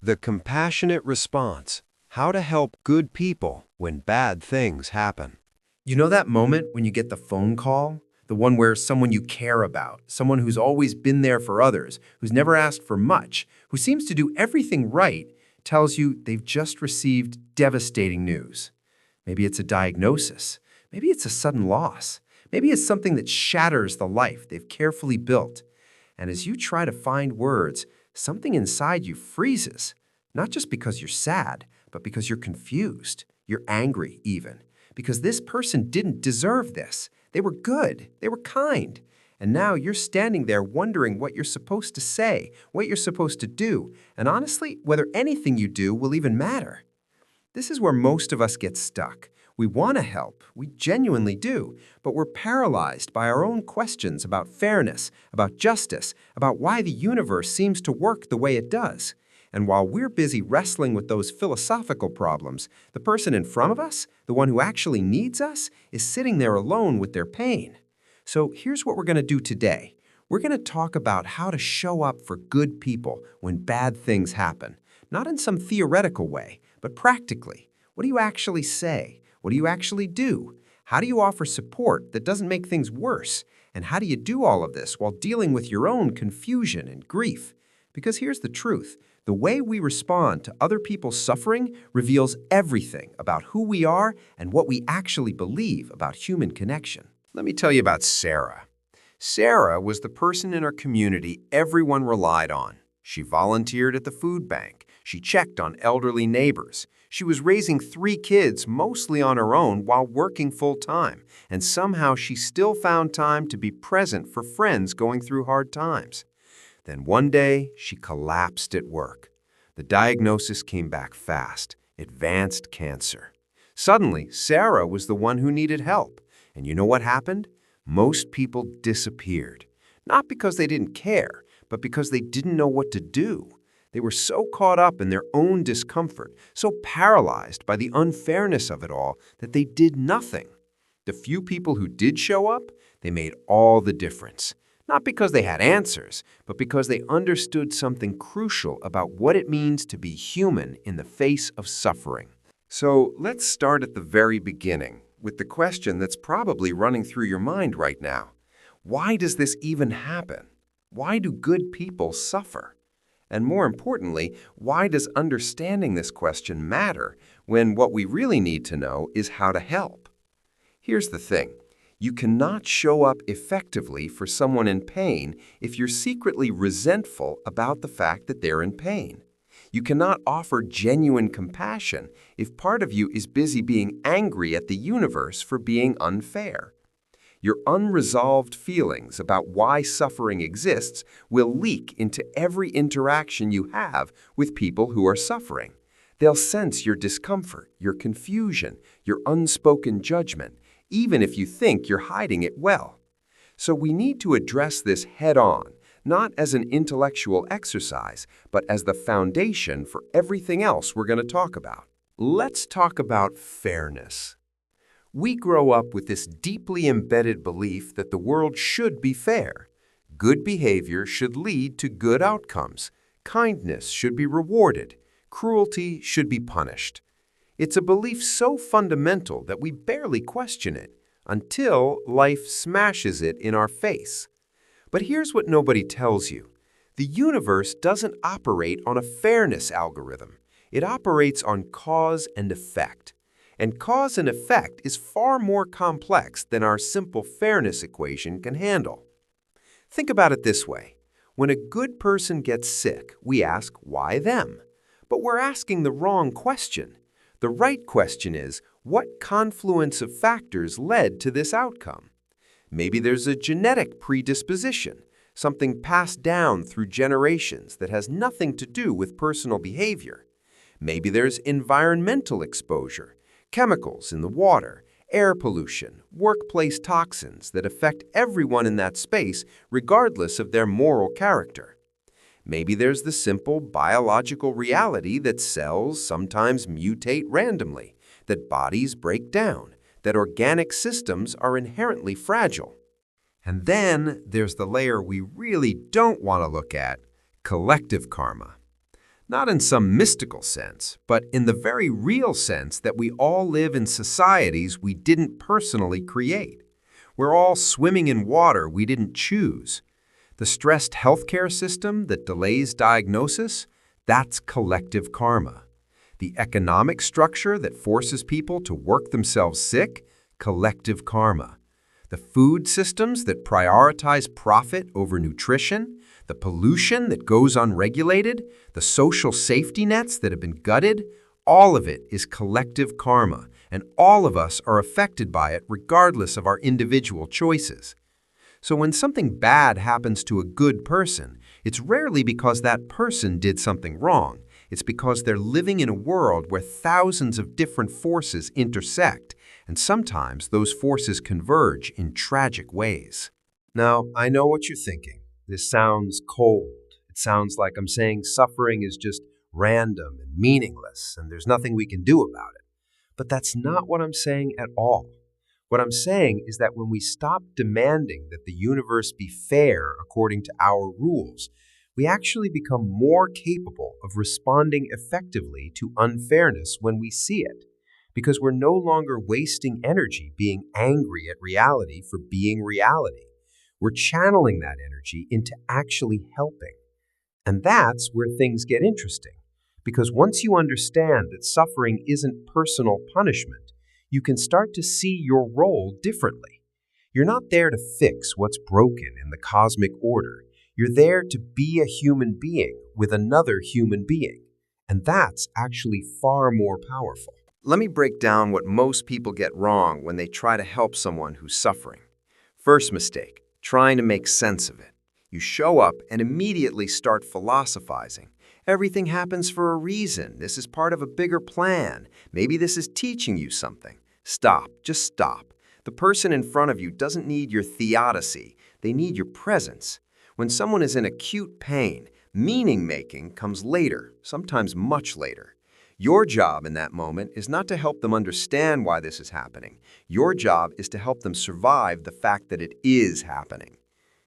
The compassionate response. How to help good people when bad things happen. You know that moment when you get the phone call? The one where someone you care about, someone who's always been there for others, who's never asked for much, who seems to do everything right, tells you they've just received devastating news. Maybe it's a diagnosis. Maybe it's a sudden loss. Maybe it's something that shatters the life they've carefully built. And as you try to find words, something inside you freezes. Not just because you're sad, but because you're confused. You're angry, even. Because this person didn't deserve this. They were good. They were kind. And now you're standing there wondering what you're supposed to say, what you're supposed to do, and honestly, whether anything you do will even matter. This is where most of us get stuck. We want to help, we genuinely do, but we're paralyzed by our own questions about fairness, about justice, about why the universe seems to work the way it does. And while we're busy wrestling with those philosophical problems, the person in front of us, the one who actually needs us, is sitting there alone with their pain. So here's what we're going to do today. We're going to talk about how to show up for good people when bad things happen. Not in some theoretical way, but practically. What do you actually say? What do you actually do? How do you offer support that doesn't make things worse? And how do you do all of this while dealing with your own confusion and grief? Because here's the truth. The way we respond to other people's suffering reveals everything about who we are and what we actually believe about human connection. Let me tell you about Sarah. Sarah was the person in our community everyone relied on. She volunteered at the food bank. She checked on elderly neighbors. She was raising 3 kids mostly on her own while working full-time, and somehow she still found time to be present for friends going through hard times. Then one day, she collapsed at work. The diagnosis came back fast: advanced cancer. Suddenly, Sarah was the one who needed help. And you know what happened? Most people disappeared. Not because they didn't care, but because they didn't know what to do. They were so caught up in their own discomfort, so paralyzed by the unfairness of it all, that they did nothing. The few people who did show up, they made all the difference. Not because they had answers, but because they understood something crucial about what it means to be human in the face of suffering. So let's start at the very beginning, with the question that's probably running through your mind right now. Why does this even happen? Why do good people suffer? And more importantly, why does understanding this question matter when what we really need to know is how to help? Here's the thing. You cannot show up effectively for someone in pain if you're secretly resentful about the fact that they're in pain. You cannot offer genuine compassion if part of you is busy being angry at the universe for being unfair. Your unresolved feelings about why suffering exists will leak into every interaction you have with people who are suffering. They'll sense your discomfort, your confusion, your unspoken judgment, even if you think you're hiding it well. So we need to address this head-on, not as an intellectual exercise, but as the foundation for everything else we're going to talk about. Let's talk about fairness. We grow up with this deeply embedded belief that the world should be fair. Good behavior should lead to good outcomes. Kindness should be rewarded. Cruelty should be punished. It's a belief so fundamental that we barely question it until life smashes it in our face. But here's what nobody tells you. The universe doesn't operate on a fairness algorithm. It operates on cause and effect. And cause and effect is far more complex than our simple fairness equation can handle. Think about it this way. When a good person gets sick, we ask, why them? But we're asking the wrong question. The right question is, what confluence of factors led to this outcome? Maybe there's a genetic predisposition, something passed down through generations that has nothing to do with personal behavior. Maybe there's environmental exposure, chemicals in the water, air pollution, workplace toxins that affect everyone in that space regardless of their moral character. Maybe there's the simple biological reality that cells sometimes mutate randomly, that bodies break down, that organic systems are inherently fragile. And then there's the layer we really don't want to look at: collective karma. Not in some mystical sense, but in the very real sense that we all live in societies we didn't personally create. We're all swimming in water we didn't choose. The stressed healthcare system that delays diagnosis, that's collective karma. The economic structure that forces people to work themselves sick, collective karma. The food systems that prioritize profit over nutrition, the pollution that goes unregulated, the social safety nets that have been gutted, all of it is collective karma, and all of us are affected by it regardless of our individual choices. So when something bad happens to a good person, it's rarely because that person did something wrong. It's because they're living in a world where thousands of different forces intersect, and sometimes those forces converge in tragic ways. Now, I know what you're thinking. This sounds cold. It sounds like I'm saying suffering is just random and meaningless, and there's nothing we can do about it. But that's not what I'm saying at all. What I'm saying is that when we stop demanding that the universe be fair according to our rules, we actually become more capable of responding effectively to unfairness when we see it, because we're no longer wasting energy being angry at reality for being reality. We're channeling that energy into actually helping. And that's where things get interesting, because once you understand that suffering isn't personal punishment, you can start to see your role differently. You're not there to fix what's broken in the cosmic order. You're there to be a human being with another human being. And that's actually far more powerful. Let me break down what most people get wrong when they try to help someone who's suffering. First mistake, trying to make sense of it. You show up and immediately start philosophizing. Everything happens for a reason. This is part of a bigger plan. Maybe this is teaching you something. Stop. Just stop. The person in front of you doesn't need your theodicy. They need your presence. When someone is in acute pain, meaning-making comes later, sometimes much later. Your job in that moment is not to help them understand why this is happening. Your job is to help them survive the fact that it is happening.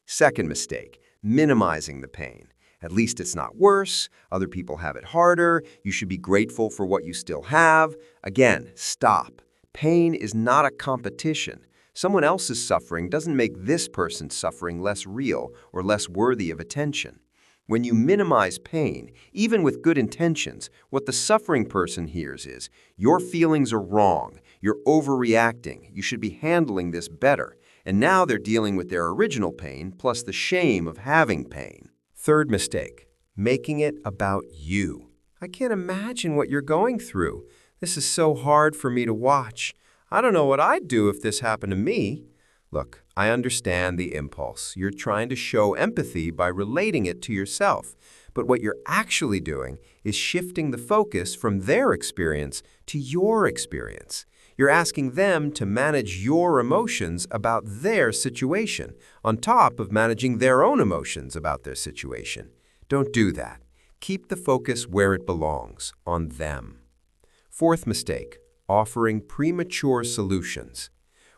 Second mistake, minimizing the pain. At least it's not worse. Other people have it harder. You should be grateful for what you still have. Again, stop. Pain is not a competition. Someone else's suffering doesn't make this person's suffering less real or less worthy of attention. When you minimize pain, even with good intentions, what the suffering person hears is, your feelings are wrong, you're overreacting, you should be handling this better. And now they're dealing with their original pain plus the shame of having pain. Third mistake, making it about you. I can't imagine what you're going through. This is so hard for me to watch. I don't know what I'd do if this happened to me. Look, I understand the impulse. You're trying to show empathy by relating it to yourself. But what you're actually doing is shifting the focus from their experience to your experience. You're asking them to manage your emotions about their situation, on top of managing their own emotions about their situation. Don't do that. Keep the focus where it belongs, on them. Fourth mistake, offering premature solutions.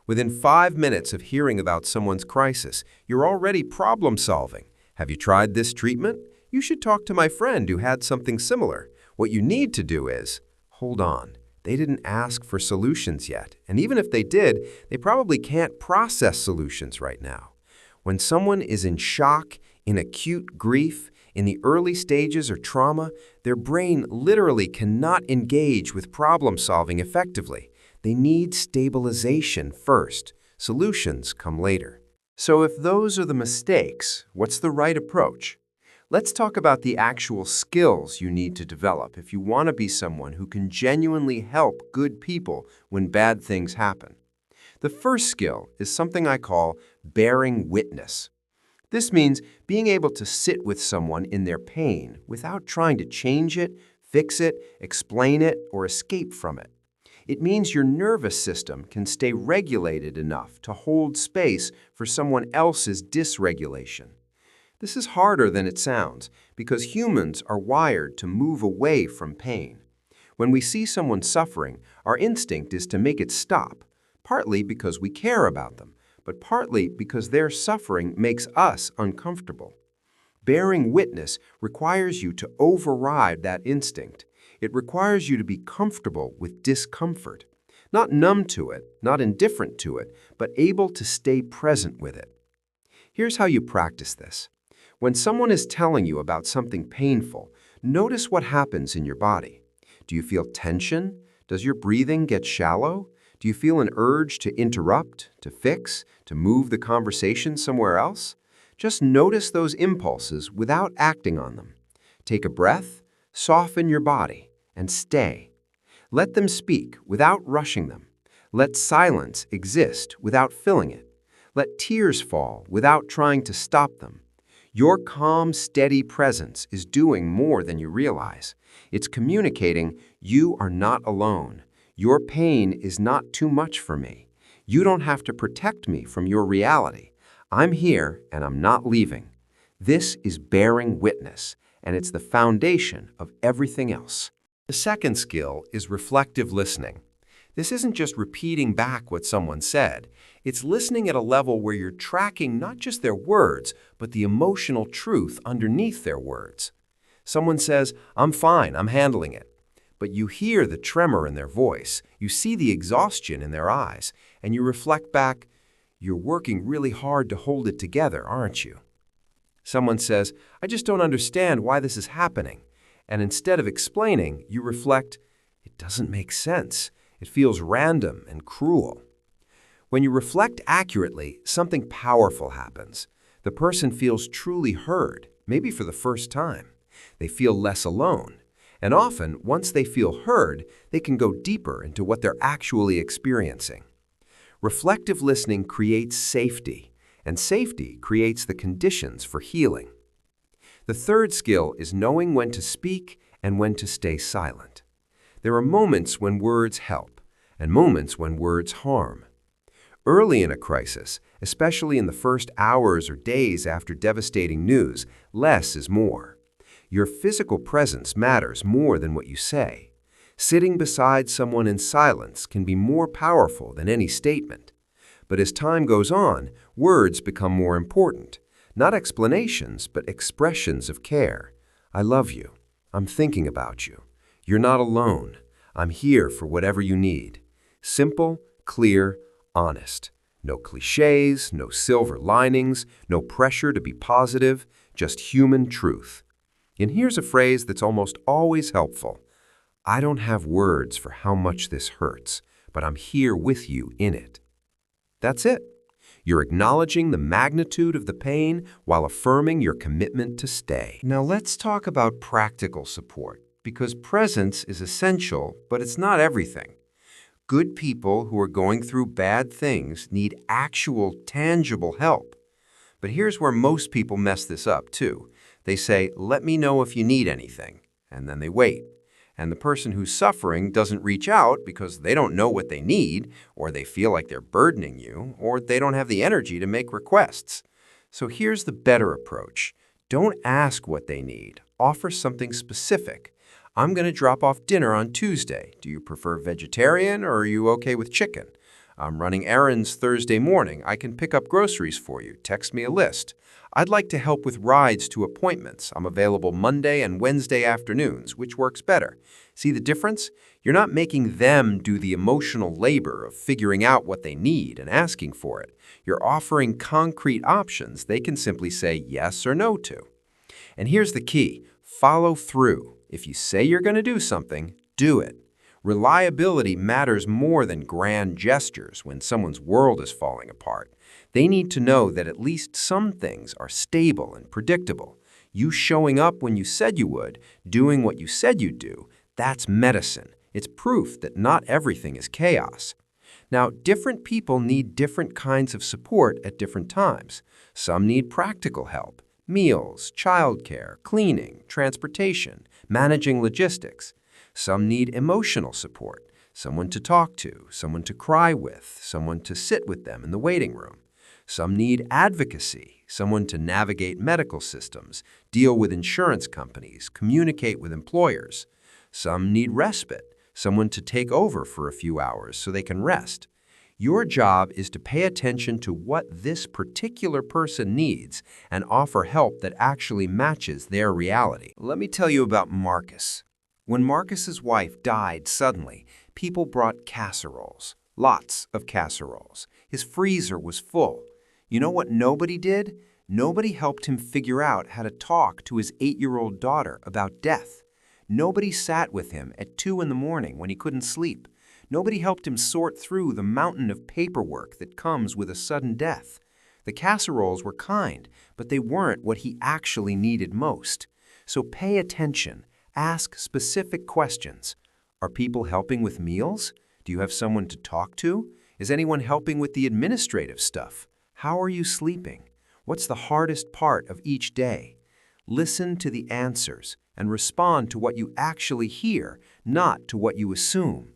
Within 5 minutes of hearing about someone's crisis, you're already problem-solving. Have you tried this treatment? You should talk to my friend who had something similar. What you need to do is, hold on. They didn't ask for solutions yet, and even if they did, they probably can't process solutions right now. When someone is in shock, in acute grief, in the early stages or trauma, their brain literally cannot engage with problem-solving effectively. They need stabilization first. Solutions come later. So if those are the mistakes, what's the right approach? Let's talk about the actual skills you need to develop if you want to be someone who can genuinely help good people when bad things happen. The first skill is something I call bearing witness. This means being able to sit with someone in their pain without trying to change it, fix it, explain it, or escape from it. It means your nervous system can stay regulated enough to hold space for someone else's dysregulation. This is harder than it sounds because humans are wired to move away from pain. When we see someone suffering, our instinct is to make it stop, partly because we care about them, but partly because their suffering makes us uncomfortable. Bearing witness requires you to override that instinct. It requires you to be comfortable with discomfort. Not numb to it, not indifferent to it, but able to stay present with it. Here's how you practice this. When someone is telling you about something painful, notice what happens in your body. Do you feel tension? Does your breathing get shallow? Do you feel an urge to interrupt, to fix, to move the conversation somewhere else? Just notice those impulses without acting on them. Take a breath, soften your body, and stay. Let them speak without rushing them. Let silence exist without filling it. Let tears fall without trying to stop them. Your calm, steady presence is doing more than you realize. It's communicating, you are not alone. Your pain is not too much for me. You don't have to protect me from your reality. I'm here and I'm not leaving. This is bearing witness, and it's the foundation of everything else. The second skill is reflective listening. This isn't just repeating back what someone said. It's listening at a level where you're tracking not just their words, but the emotional truth underneath their words. Someone says, "I'm fine, I'm handling it." But you hear the tremor in their voice, you see the exhaustion in their eyes, and you reflect back, "You're working really hard to hold it together, aren't you?" Someone says, "I just don't understand why this is happening." And instead of explaining, you reflect, "It doesn't make sense. It feels random and cruel." When you reflect accurately, something powerful happens. The person feels truly heard, maybe for the first time. They feel less alone. And often, once they feel heard, they can go deeper into what they're actually experiencing. Reflective listening creates safety, and safety creates the conditions for healing. The third skill is knowing when to speak and when to stay silent. There are moments when words help, and moments when words harm. Early in a crisis, especially in the first hours or days after devastating news, less is more. Your physical presence matters more than what you say. Sitting beside someone in silence can be more powerful than any statement. But as time goes on, words become more important. Not explanations, but expressions of care. "I love you. I'm thinking about you. You're not alone. I'm here for whatever you need." Simple, clear, honest. No cliches, no silver linings, no pressure to be positive, just human truth. And here's a phrase that's almost always helpful. "I don't have words for how much this hurts, but I'm here with you in it." That's it. You're acknowledging the magnitude of the pain while affirming your commitment to stay. Now let's talk about practical support, because presence is essential, but it's not everything. Good people who are going through bad things need actual, tangible help. But here's where most people mess this up, too. They say, "Let me know if you need anything," and then they wait. And the person who's suffering doesn't reach out because they don't know what they need, or they feel like they're burdening you, or they don't have the energy to make requests. So here's the better approach. Don't ask what they need. Offer something specific. "I'm going to drop off dinner on Tuesday. Do you prefer vegetarian or are you okay with chicken? I'm running errands Thursday morning. I can pick up groceries for you. Text me a list. I'd like to help with rides to appointments. I'm available Monday and Wednesday afternoons. Which works better?" See the difference? You're not making them do the emotional labor of figuring out what they need and asking for it. You're offering concrete options they can simply say yes or no to. And here's the key. Follow through. If you say you're going to do something, do it. Reliability matters more than grand gestures when someone's world is falling apart. They need to know that at least some things are stable and predictable. You showing up when you said you would, doing what you said you'd do, that's medicine. It's proof that not everything is chaos. Now, different people need different kinds of support at different times. Some need practical help: meals, childcare, cleaning, transportation, managing logistics. Some need emotional support: someone to talk to, someone to cry with, someone to sit with them in the waiting room. Some need advocacy: someone to navigate medical systems, deal with insurance companies, communicate with employers. Some need respite: someone to take over for a few hours so they can rest. Your job is to pay attention to what this particular person needs and offer help that actually matches their reality. Let me tell you about Marcus. When Marcus's wife died suddenly, people brought casseroles, lots of casseroles. His freezer was full. You know what nobody did? Nobody helped him figure out how to talk to his 8-year-old daughter about death. Nobody sat with him at 2 in the morning when he couldn't sleep. Nobody helped him sort through the mountain of paperwork that comes with a sudden death. The casseroles were kind, but they weren't what he actually needed most. So pay attention. Ask specific questions. Are people helping with meals? Do you have someone to talk to? Is anyone helping with the administrative stuff? How are you sleeping? What's the hardest part of each day? Listen to the answers and respond to what you actually hear, not to what you assume.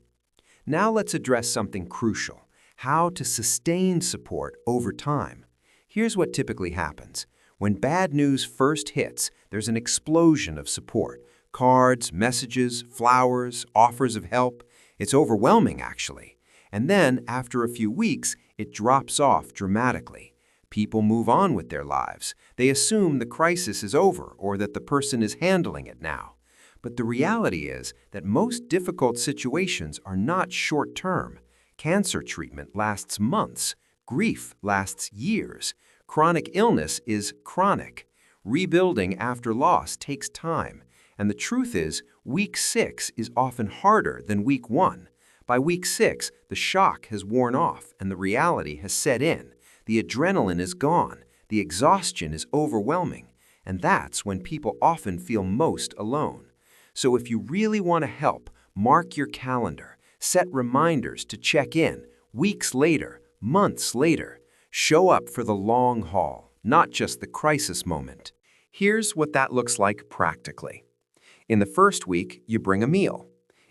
Now let's address something crucial: how to sustain support over time. Here's what typically happens. When bad news first hits, there's an explosion of support. Cards, messages, flowers, offers of help. It's overwhelming, actually. And then, after a few weeks, it drops off dramatically. People move on with their lives. They assume the crisis is over or that the person is handling it now. But the reality is that most difficult situations are not short-term. Cancer treatment lasts months. Grief lasts years. Chronic illness is chronic. Rebuilding after loss takes time. And the truth is, week 6 is often harder than week 1. By week 6, the shock has worn off and the reality has set in. The adrenaline is gone. The exhaustion is overwhelming. And that's when people often feel most alone. So if you really want to help, mark your calendar. Set reminders to check in, weeks later, months later. Show up for the long haul, not just the crisis moment. Here's what that looks like practically. In the first week, you bring a meal.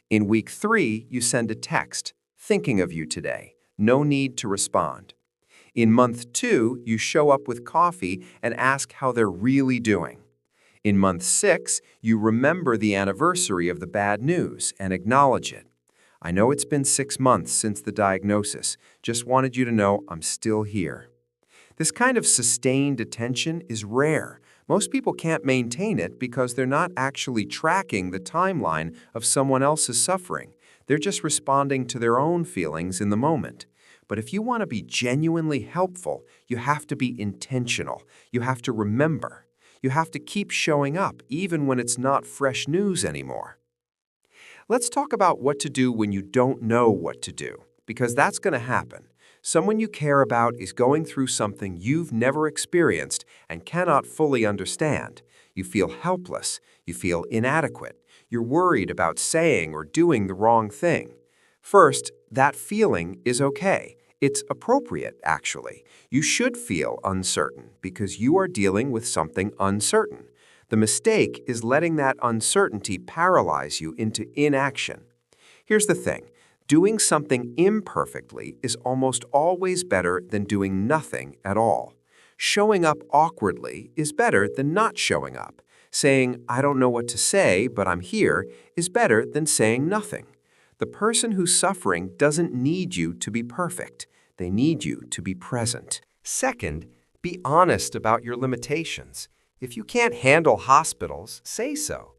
In week 3, you send a text, thinking of you today. No need to respond. In month 2, you show up with coffee and ask how they're really doing. In month 6, you remember the anniversary of the bad news and acknowledge it. I know it's been 6 months since the diagnosis. Just wanted you to know I'm still here. This kind of sustained attention is rare. Most people can't maintain it because they're not actually tracking the timeline of someone else's suffering. They're just responding to their own feelings in the moment. But if you want to be genuinely helpful, you have to be intentional. You have to remember. You have to keep showing up even when it's not fresh news anymore. Let's talk about what to do when you don't know what to do, because that's going to happen. Someone you care about is going through something you've never experienced and cannot fully understand. You feel helpless. You feel inadequate. You're worried about saying or doing the wrong thing. First, that feeling is okay. It's appropriate, actually. You should feel uncertain because you are dealing with something uncertain. The mistake is letting that uncertainty paralyze you into inaction. Here's the thing. Doing something imperfectly is almost always better than doing nothing at all. Showing up awkwardly is better than not showing up. Saying, "I don't know what to say, but I'm here," is better than saying nothing. The person who's suffering doesn't need you to be perfect. They need you to be present. Second, be honest about your limitations. If you can't handle hospitals, say so.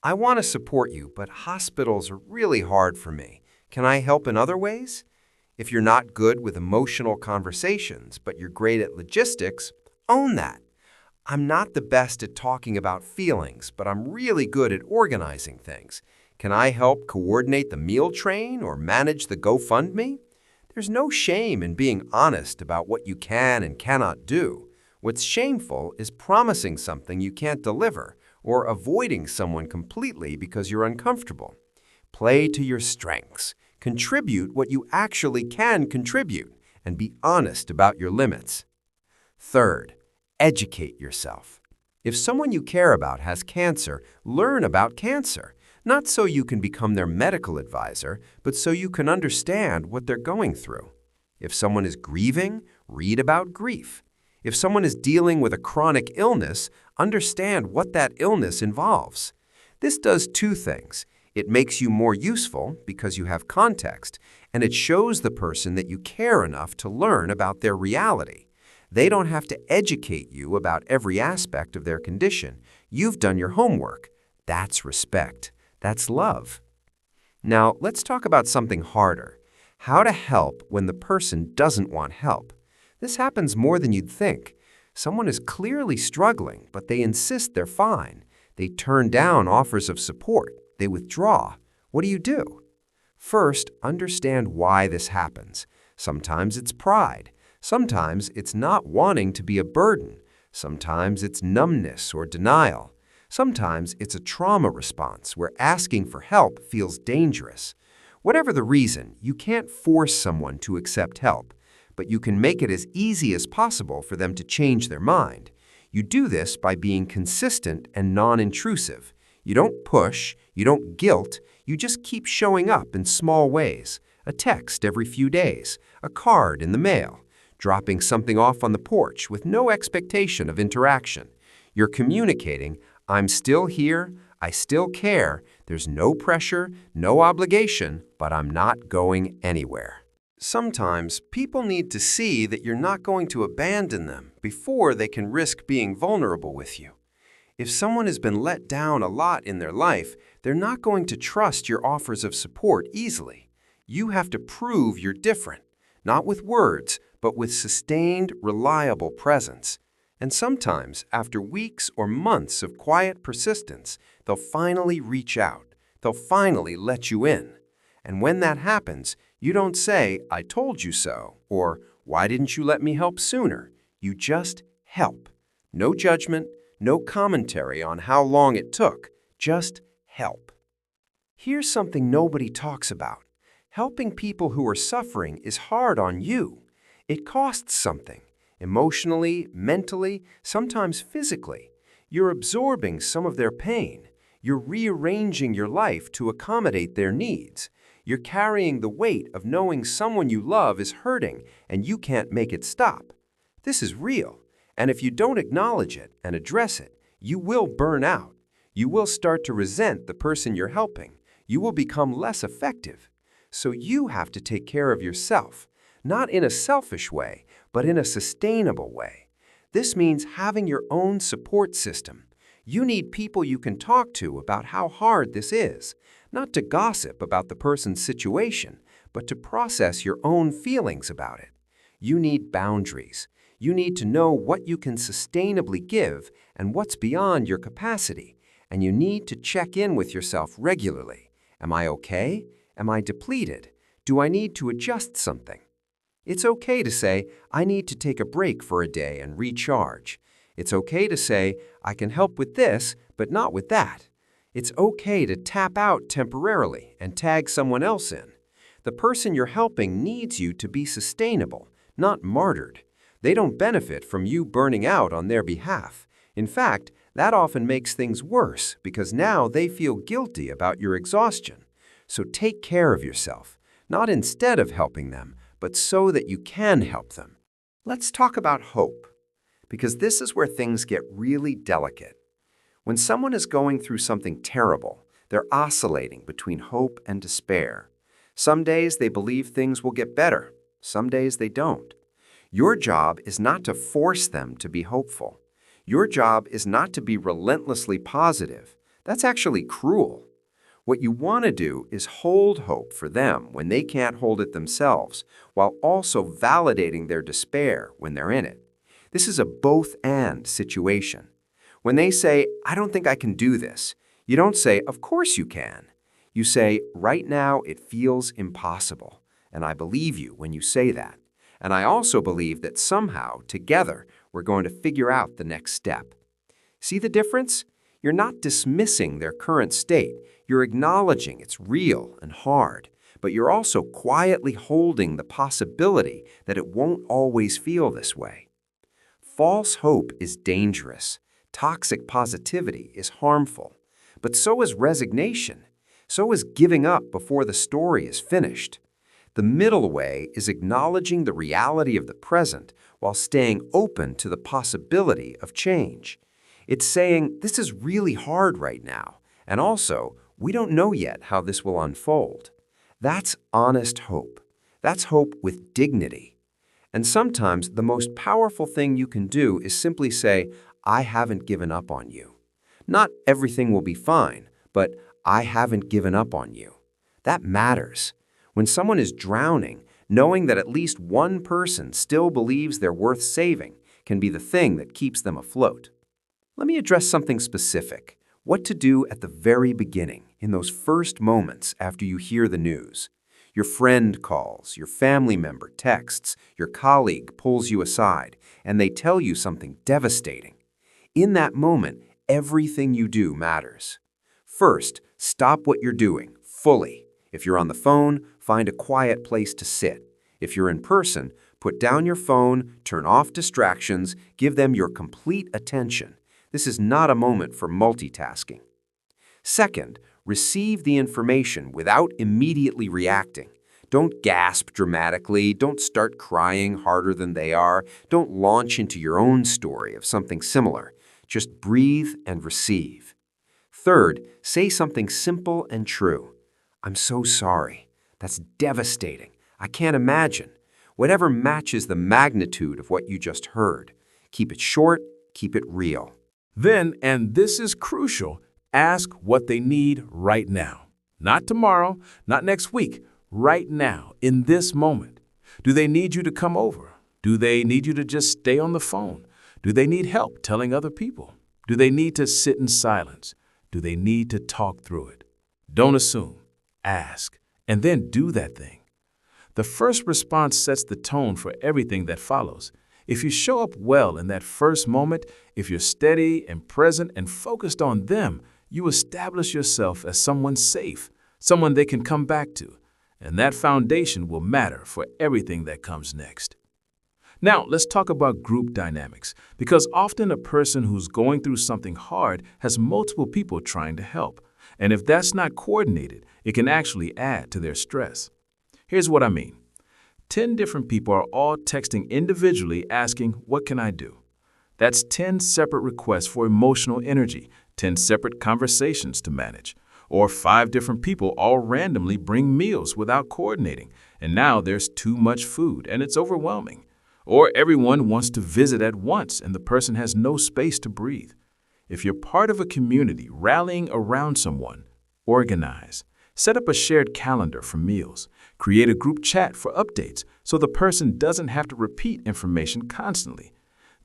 "I want to support you, but hospitals are really hard for me. Can I help in other ways?" If you're not good with emotional conversations, but you're great at logistics, own that. "I'm not the best at talking about feelings, but I'm really good at organizing things. Can I help coordinate the meal train or manage the GoFundMe?" There's no shame in being honest about what you can and cannot do. What's shameful is promising something you can't deliver or avoiding someone completely because you're uncomfortable. Play to your strengths. Contribute what you actually can contribute, and be honest about your limits. Third, educate yourself. If someone you care about has cancer, learn about cancer. Not so you can become their medical advisor, but so you can understand what they're going through. If someone is grieving, read about grief. If someone is dealing with a chronic illness, understand what that illness involves. This does 2 things. It makes you more useful because you have context, and it shows the person that you care enough to learn about their reality. They don't have to educate you about every aspect of their condition. You've done your homework. That's respect. That's love. Now, let's talk about something harder. How to help when the person doesn't want help. This happens more than you'd think. Someone is clearly struggling, but they insist they're fine. They turn down offers of support. They withdraw. What do? First, understand why this happens. Sometimes it's pride. Sometimes it's not wanting to be a burden. Sometimes it's numbness or denial. Sometimes it's a trauma response where asking for help feels dangerous. Whatever the reason, you can't force someone to accept help, but you can make it as easy as possible for them to change their mind. You do this by being consistent and non-intrusive. You don't push, you don't guilt, you just keep showing up in small ways. A text every few days, a card in the mail, dropping something off on the porch with no expectation of interaction. You're communicating, I'm still here, I still care, there's no pressure, no obligation, but I'm not going anywhere. Sometimes people need to see that you're not going to abandon them before they can risk being vulnerable with you. If someone has been let down a lot in their life, they're not going to trust your offers of support easily. You have to prove you're different, not with words, but with sustained, reliable presence. And sometimes, after weeks or months of quiet persistence, they'll finally reach out. They'll finally let you in. And when that happens, you don't say, I told you so, or why didn't you let me help sooner? You just help. No judgment, no commentary on how long it took. Just help. Here's something nobody talks about. Helping people who are suffering is hard on you. It costs something. Emotionally, mentally, sometimes physically. You're absorbing some of their pain. You're rearranging your life to accommodate their needs. You're carrying the weight of knowing someone you love is hurting and you can't make it stop. This is real, and if you don't acknowledge it and address it, you will burn out. You will start to resent the person you're helping. You will become less effective. So you have to take care of yourself, not in a selfish way, but in a sustainable way. This means having your own support system. You need people you can talk to about how hard this is, not to gossip about the person's situation, but to process your own feelings about it. You need boundaries. You need to know what you can sustainably give and what's beyond your capacity, and you need to check in with yourself regularly. Am I okay? Am I depleted? Do I need to adjust something? It's okay to say, I need to take a break for a day and recharge. It's okay to say, I can help with this, but not with that. It's okay to tap out temporarily and tag someone else in. The person you're helping needs you to be sustainable, not martyred. They don't benefit from you burning out on their behalf. In fact, that often makes things worse because now they feel guilty about your exhaustion. So take care of yourself, not instead of helping them, but so that you can help them. Let's talk about hope, because this is where things get really delicate. When someone is going through something terrible, they're oscillating between hope and despair. Some days they believe things will get better. Some days they don't. Your job is not to force them to be hopeful. Your job is not to be relentlessly positive. That's actually cruel. What you want to do is hold hope for them when they can't hold it themselves, while also validating their despair when they're in it. This is a both-and situation. When they say, I don't think I can do this, you don't say, of course you can. You say, right now it feels impossible, and I believe you when you say that. And I also believe that somehow, together, we're going to figure out the next step. See the difference? You're not dismissing their current state. You're acknowledging it's real and hard, but you're also quietly holding the possibility that it won't always feel this way. False hope is dangerous. Toxic positivity is harmful. But so is resignation. So is giving up before the story is finished. The middle way is acknowledging the reality of the present while staying open to the possibility of change. It's saying, this is really hard right now, and also, We don't know yet how this will unfold. That's honest hope. That's hope with dignity. And sometimes the most powerful thing you can do is simply say, I haven't given up on you. Not everything will be fine, but I haven't given up on you. That matters. When someone is drowning, knowing that at least one person still believes they're worth saving can be the thing that keeps them afloat. Let me address something specific. What to do at the very beginning, in those first moments after you hear the news. Your friend calls, your family member texts, your colleague pulls you aside, and they tell you something devastating. In that moment, everything you do matters. First, stop what you're doing, fully. If you're on the phone, find a quiet place to sit. If you're in person, put down your phone, turn off distractions, give them your complete attention. This is not a moment for multitasking. Second, receive the information without immediately reacting. Don't gasp dramatically, don't start crying harder than they are, don't launch into your own story of something similar. Just breathe and receive. Third, say something simple and true. I'm so sorry. That's devastating. I can't imagine. Whatever matches the magnitude of what you just heard. Keep it short, keep it real. Then, and this is crucial, ask what they need right now. Not tomorrow, not next week, right now, in this moment. Do they need you to come over? Do they need you to just stay on the phone? Do they need help telling other people? Do they need to sit in silence? Do they need to talk through it? Don't assume, ask, and then do that thing. The first response sets the tone for everything that follows. If you show up well in that first moment, if you're steady and present and focused on them, you establish yourself as someone safe, someone they can come back to. And that foundation will matter for everything that comes next. Now, let's talk about group dynamics, because often a person who's going through something hard has multiple people trying to help. And if that's not coordinated, it can actually add to their stress. Here's what I mean. 10 different people are all texting individually asking, what can I do? That's 10 separate requests for emotional energy, 10 separate conversations to manage. Or 5 different people all randomly bring meals without coordinating, and now there's too much food and it's overwhelming. Or everyone wants to visit at once and the person has no space to breathe. If you're part of a community rallying around someone, organize. Set up a shared calendar for meals. Create a group chat for updates so the person doesn't have to repeat information constantly.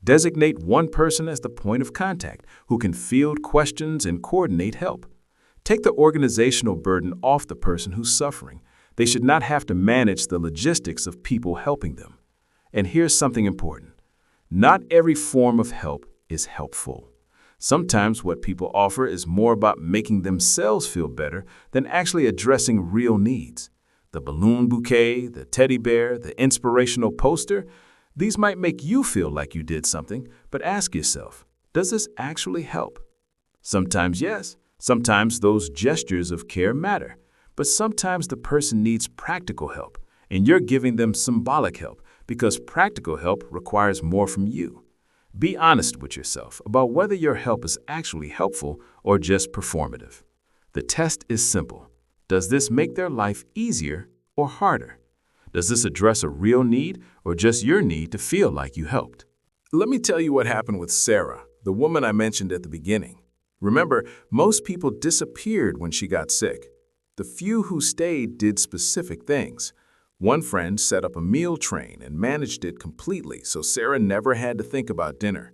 Designate one person as the point of contact who can field questions and coordinate help. Take the organizational burden off the person who's suffering. They should not have to manage the logistics of people helping them. And here's something important. Not every form of help is helpful. Sometimes what people offer is more about making themselves feel better than actually addressing real needs. The balloon bouquet, the teddy bear, the inspirational poster, these might make you feel like you did something, but ask yourself, does this actually help? Sometimes yes, sometimes those gestures of care matter, but sometimes the person needs practical help, and you're giving them symbolic help because practical help requires more from you. Be honest with yourself about whether your help is actually helpful or just performative. The test is simple. Does this make their life easier or harder? Does this address a real need or just your need to feel like you helped? Let me tell you what happened with Sarah, the woman I mentioned at the beginning. Remember, most people disappeared when she got sick. The few who stayed did specific things. One friend set up a meal train and managed it completely so Sarah never had to think about dinner.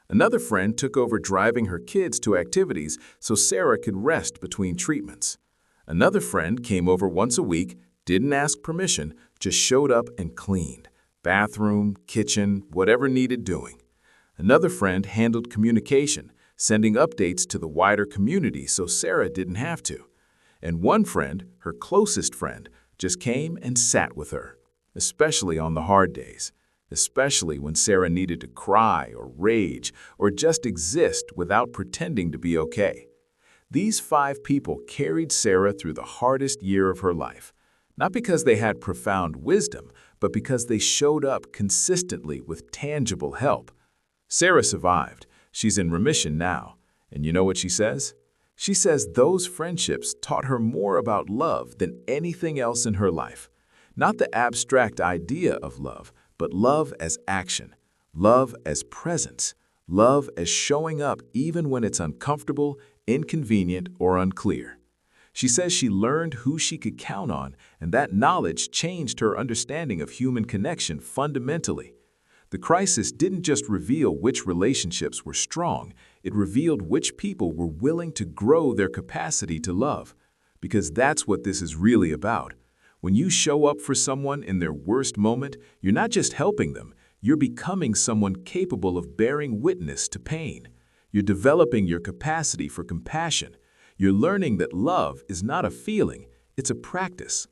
Another friend took over driving her kids to activities so Sarah could rest between treatments. Another friend came over once a week, didn't ask permission, just showed up and cleaned. Bathroom, kitchen, whatever needed doing. Another friend handled communication, sending updates to the wider community so Sarah didn't have to. And one friend, her closest friend, just came and sat with her, especially on the hard days, especially when Sarah needed to cry or rage or just exist without pretending to be okay. These 5 people carried Sarah through the hardest year of her life, not because they had profound wisdom, but because they showed up consistently with tangible help. Sarah survived. She's in remission now. And you know what she says? She says those friendships taught her more about love than anything else in her life. Not the abstract idea of love, but love as action, love as presence, love as showing up even when it's uncomfortable, inconvenient, or unclear. She says she learned who she could count on, and that knowledge changed her understanding of human connection fundamentally. The crisis didn't just reveal which relationships were strong, it revealed which people were willing to grow their capacity to love. Because that's what this is really about. When you show up for someone in their worst moment, you're not just helping them, you're becoming someone capable of bearing witness to pain. You're developing your capacity for compassion. You're learning that love is not a feeling, it's a practice.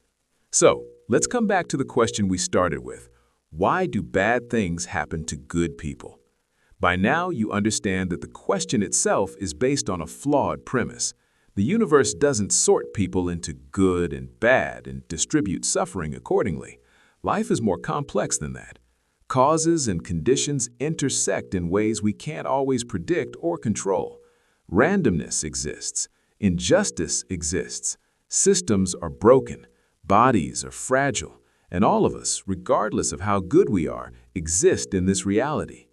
So, let's come back to the question we started with. Why do bad things happen to good people? By now, you understand that the question itself is based on a flawed premise. The universe doesn't sort people into good and bad and distribute suffering accordingly. Life is more complex than that. Causes and conditions intersect in ways we can't always predict or control. Randomness exists. Injustice exists. Systems are broken. Bodies are fragile. And all of us, regardless of how good we are, exist in this reality.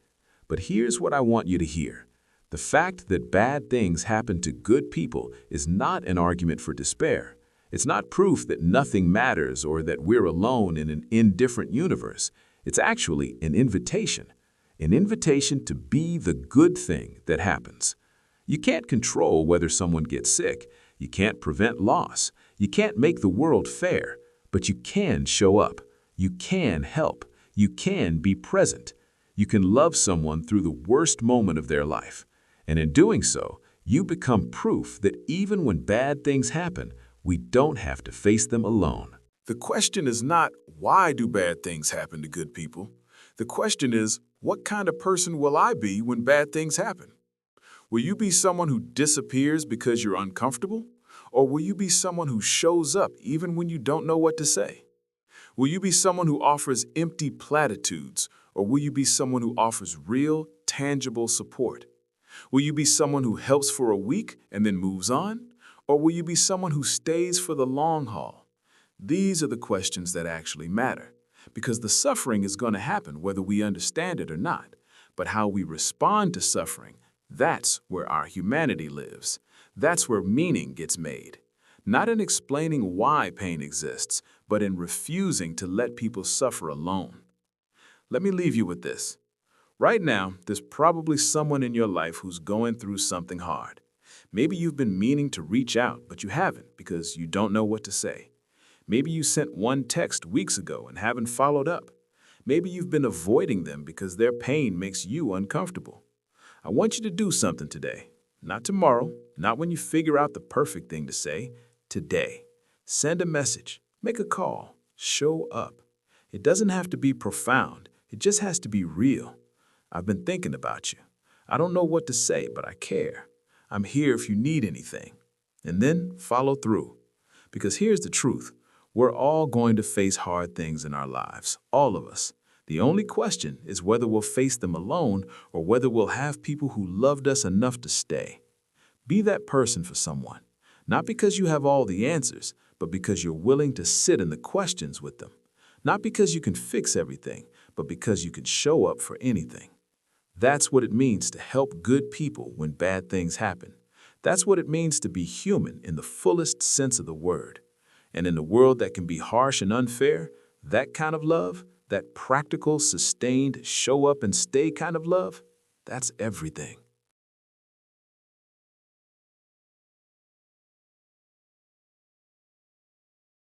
But here's what I want you to hear. The fact that bad things happen to good people is not an argument for despair. It's not proof that nothing matters or that we're alone in an indifferent universe. It's actually an invitation to be the good thing that happens. You can't control whether someone gets sick. You can't prevent loss. You can't make the world fair. But you can show up. You can help. You can be present. You can love someone through the worst moment of their life. And in doing so, you become proof that even when bad things happen, we don't have to face them alone. The question is not, why do bad things happen to good people? The question is, what kind of person will I be when bad things happen? Will you be someone who disappears because you're uncomfortable? Or will you be someone who shows up even when you don't know what to say? Will you be someone who offers empty platitudes? Or will you be someone who offers real, tangible support? Will you be someone who helps for a week and then moves on? Or will you be someone who stays for the long haul? These are the questions that actually matter, because the suffering is going to happen whether we understand it or not. But how we respond to suffering, that's where our humanity lives. That's where meaning gets made. Not in explaining why pain exists, but in refusing to let people suffer alone. Let me leave you with this. Right now, there's probably someone in your life who's going through something hard. Maybe you've been meaning to reach out, but you haven't because you don't know what to say. Maybe you sent one text weeks ago and haven't followed up. Maybe you've been avoiding them because their pain makes you uncomfortable. I want you to do something today. Not tomorrow, not when you figure out the perfect thing to say. Today. Send a message, make a call, show up. It doesn't have to be profound, it just has to be real. I've been thinking about you. I don't know what to say, but I care. I'm here if you need anything. And then follow through. Because here's the truth. We're all going to face hard things in our lives, all of us. The only question is whether we'll face them alone or whether we'll have people who loved us enough to stay. Be that person for someone, not because you have all the answers, but because you're willing to sit in the questions with them. Not because you can fix everything, but because you can show up for anything. That's what it means to help good people when bad things happen. That's what it means to be human in the fullest sense of the word. And in a world that can be harsh and unfair, that kind of love, that practical, sustained, show up and stay kind of love, that's everything.